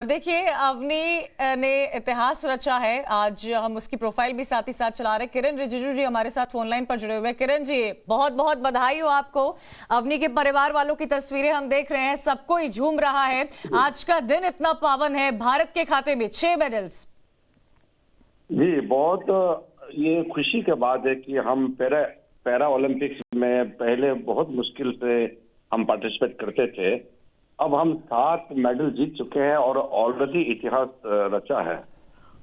देखिए अवनी ने इतिहास रचा है। आज हम उसकी प्रोफाइल भी साथ ही साथ चला रहे। किरण रिजिजू जी हमारे साथ फोन लाइन पर जुड़े हुए हैं। किरण जी, बहुत बहुत बधाई हो आपको। अवनी के परिवार वालों की तस्वीरें हम देख रहे हैं, सब कोई झूम रहा है। आज का दिन इतना पावन है, भारत के खाते में 6 मेडल्स। जी, बहुत ये खुशी की बात है कि हम पैरा ओलंपिक्स में पहले बहुत मुश्किल से हम पार्टिसिपेट करते थे। अब हम 7 मेडल जीत चुके हैं और ऑलरेडी इतिहास रचा है।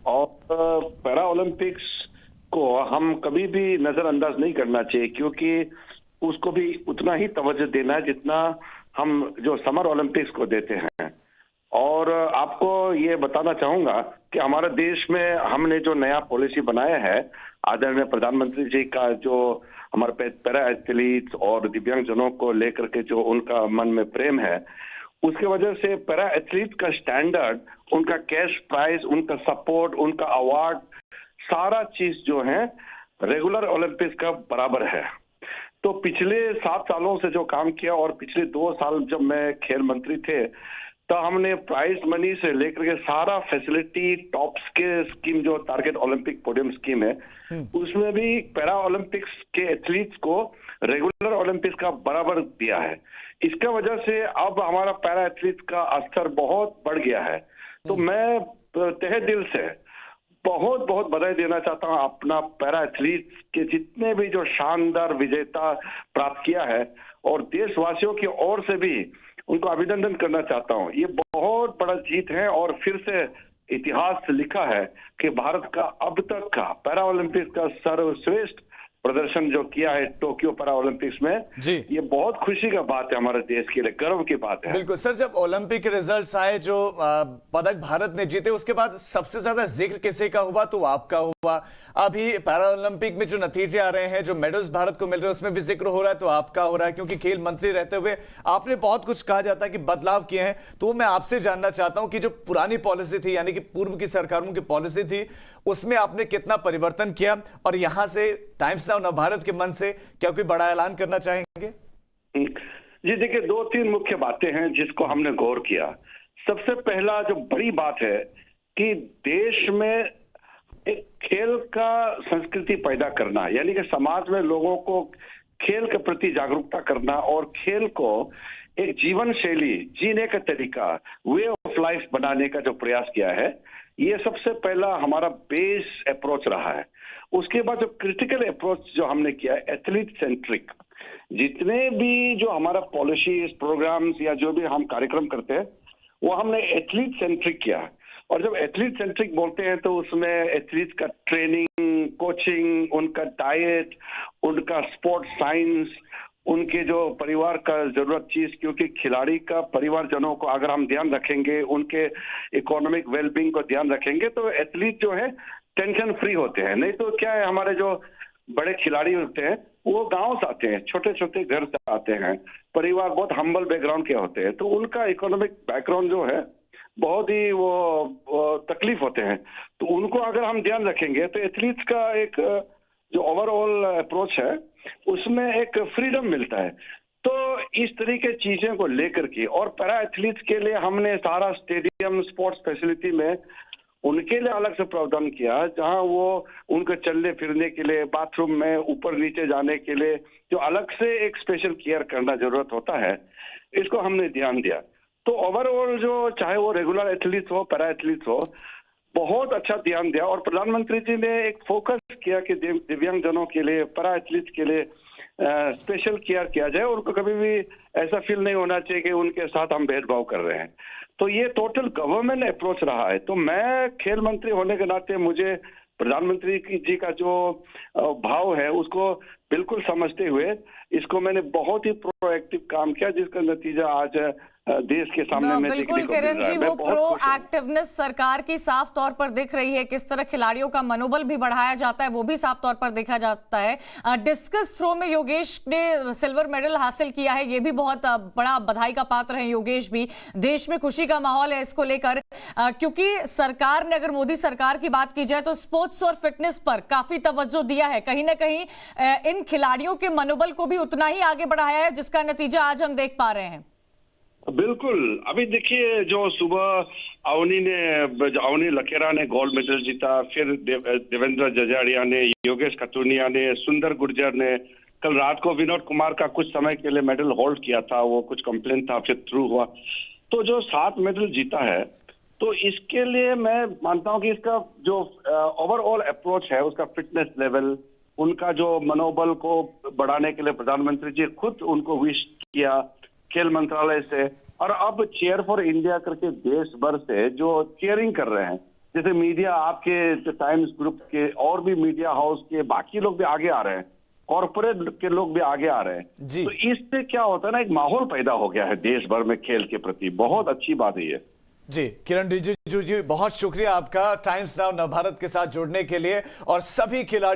और पैरा ओलंपिक्स को हम कभी भी नजरअंदाज नहीं करना चाहिए, क्योंकि उसको भी उतना ही तवज्जो देना है जितना हम जो समर ओलंपिक्स को देते हैं। और आपको ये बताना चाहूंगा कि हमारे देश में हमने जो नया पॉलिसी बनाया है, आदरणीय प्रधानमंत्री जी का, जो हमारे पैरा एथलीट्स और दिव्यांगजनों को लेकर के जो उनका मन में प्रेम है, उसके वजह से पैरा एथलीट का स्टैंडर्ड, उनका कैश प्राइज, उनका सपोर्ट, उनका अवार्ड, सारा चीज जो है रेगुलर ओलंपिक्स का बराबर है। तो पिछले 7 सालों से जो काम किया और पिछले 2 साल जब मैं खेल मंत्री थे, तो हमने प्राइज मनी से लेकर के सारा फैसिलिटी, टॉप्स के स्कीम जो टारगेट ओलंपिक पोडियम स्कीम है, उसमें भी पैरा ओलंपिक्स के एथलीट्स को रेगुलर ओलंपिक्स का बराबर दिया है। इसका वजह से अब हमारा पैरा एथलीट्स का स्तर बहुत बढ़ गया है। तो मैं तहे दिल से बहुत बहुत बधाई देना चाहता हूं अपना पैरा एथलीट्स के जितने भी जो शानदार विजेता प्राप्त किया है, और देशवासियों की ओर से भी उनको अभिनंदन करना चाहता हूं। ये बहुत बड़ा जीत है और फिर से इतिहास लिखा है कि भारत का अब तक का पैरा ओलंपिक्स का सर्वश्रेष्ठ प्रदर्शन जो किया है टोक्यो पैरा ओलंपिक्स में जी, ये बहुत खुशी का बात है, हमारे देश के लिए गर्व की बात है। बिल्कुल सर, जब ओलंपिक के रिजल्ट्स आए, जो पदक भारत ने जीते, उसके बाद सबसे ज्यादा जिक्र किसी का हुआ तो आपका हुआ। अभी पैरा ओलंपिक में जो नतीजे आ रहे हैं, जो मेडल्स भारत को मिल रहे हैं, उसमें भी जिक्र हो रहा है तो आपका हो रहा है, क्योंकि खेल मंत्री रहते हुए आपने बहुत कुछ कहा जाता है कि बदलाव किए हैं। तो मैं आपसे जानना चाहता हूं कि जो पुरानी पॉलिसी थी, यानी कि पूर्व की सरकारों की पॉलिसी थी, उसमें आपने कितना परिवर्तन किया, और यहां से टाइम्स नाउ भारत के मन से क्या कोई बड़ा ऐलान करना चाहेंगे? जी देखिए, 2-3 मुख्य बातें हैं जिसको हमने गौर किया। सबसे पहला जो बड़ी बात है कि देश में एक खेल का संस्कृति पैदा करना, यानी कि समाज में लोगों को खेल के प्रति जागरूकता करना और खेल को एक जीवन शैली, जीने का तरीका, वे ऑफ लाइफ बनाने का जो प्रयास किया है, ये सबसे पहला हमारा बेस अप्रोच रहा है। उसके बाद जो क्रिटिकल अप्रोच जो हमने किया, एथलीट सेंट्रिक, जितने भी जो हमारा पॉलिसीज, प्रोग्राम्स या जो भी हम कार्यक्रम करते हैं, वो हमने एथलीट सेंट्रिक किया। और जब एथलीट सेंट्रिक बोलते हैं तो उसमें एथलीट का ट्रेनिंग, कोचिंग, उनका डाइट, उनका स्पोर्ट्स साइंस, उनके जो परिवार का जरूरत चीज, क्योंकि खिलाड़ी का परिवारजनों को अगर हम ध्यान रखेंगे, उनके इकोनॉमिक वेलबींग को ध्यान रखेंगे, तो एथलीट जो है टेंशन फ्री होते हैं। नहीं तो क्या है, हमारे जो बड़े खिलाड़ी होते हैं वो गांव से आते हैं, छोटे छोटे घर से आते हैं, परिवार बहुत हम्बल बैकग्राउंड के होते हैं, तो उनका इकोनॉमिक बैकग्राउंड जो है बहुत ही वो तकलीफ होते हैं। तो उनको अगर हम ध्यान रखेंगे तो एथलीट्स का एक जो ओवरऑल अप्रोच है, उसमें एक फ्रीडम मिलता है। तो इस तरीके चीजें को लेकर के, और पैरा एथलीट्स के लिए हमने सारा स्टेडियम, स्पोर्ट्स फैसिलिटी में उनके लिए अलग से प्रावधान किया, जहां वो उनको चलने फिरने के लिए, बाथरूम में ऊपर नीचे जाने के लिए जो अलग से एक स्पेशल केयर करना जरूरत होता है, इसको हमने ध्यान दिया। तो ओवरऑल जो, चाहे वो रेगुलर एथलीट्स हो, पैरा एथलीट्स हो, बहुत अच्छा ध्यान दिया। और प्रधानमंत्री जी ने एक फोकस किया कि दिव्यांगजनों के लिए, पैरा एथलीट्स के लिए स्पेशल केयर किया जाए। उनको कभी भी ऐसा फील नहीं होना चाहिए कि उनके साथ हम भेदभाव कर रहे हैं। तो ये टोटल गवर्नमेंट अप्रोच रहा है। तो मैं खेल मंत्री होने के नाते मुझे प्रधानमंत्री जी का जो भाव है उसको बिल्कुल समझते हुए इसको मैंने बहुत ही प्रोएक्टिव काम किया, जिसका नतीजा आज देश के सामने में देखने को मिल रहा है। किरण जी, वो प्रोएक्टिवनेस सरकार की साफ तौर पर दिख रही है। किस तरह खिलाड़ियों का मनोबल भी बढ़ाया जाता है, वो भी साफ तौर पर देखा जाता है। डिस्कस थ्रो में योगेश ने सिल्वर मेडल हासिल किया है, ये भी बहुत बड़ा बधाई का पात्र है योगेश भी। देश में खुशी का माहौल है इसको लेकर, क्योंकि सरकार ने, अगर मोदी सरकार की बात की जाए, तो स्पोर्ट्स और फिटनेस पर काफी तवज्जो दिया है। कहीं ना कहीं इन खिलाड़ियों के मनोबल को भी उतना ही आगे बढ़ाया है, जिसका नतीजा आज हम देख पा रहे हैं। बिल्कुल। अभी देखिए, जो सुबह अवनी लकेरा ने गोल्ड मेडल जीता, फिर देवेंद्र जजारिया ने, योगेश खतुनिया ने, सुंदर गुर्जर ने, कल रात को विनोद कुमार का कुछ समय के लिए मेडल होल्ड किया था, वो कुछ कंप्लेंट था, फिर थ्रू हुआ। तो जो 7 मेडल जीता है, तो इसके लिए मैं मानता हूं कि इसका जो ओवरऑल अप्रोच है, उसका फिटनेस लेवल, उनका जो मनोबल को बढ़ाने के लिए प्रधानमंत्री जी खुद उनको विश किया खेल मंत्रालय से, और अब चेयर फॉर इंडिया करके देश भर से जो चेयरिंग कर रहे हैं, जैसे मीडिया, आपके टाइम्स ग्रुप के और भी मीडिया हाउस के बाकी लोग भी आगे आ रहे हैं, कॉर्पोरेट के लोग भी आगे आ रहे हैं। जी। तो इससे क्या होता है ना, एक माहौल पैदा हो गया है देश भर में खेल के प्रति। बहुत अच्छी बात है ये। जी, किरण रिजिजू जी, बहुत शुक्रिया आपका टाइम्स नाउ नवभारत के साथ जुड़ने के लिए, और सभी खिलाड़ियों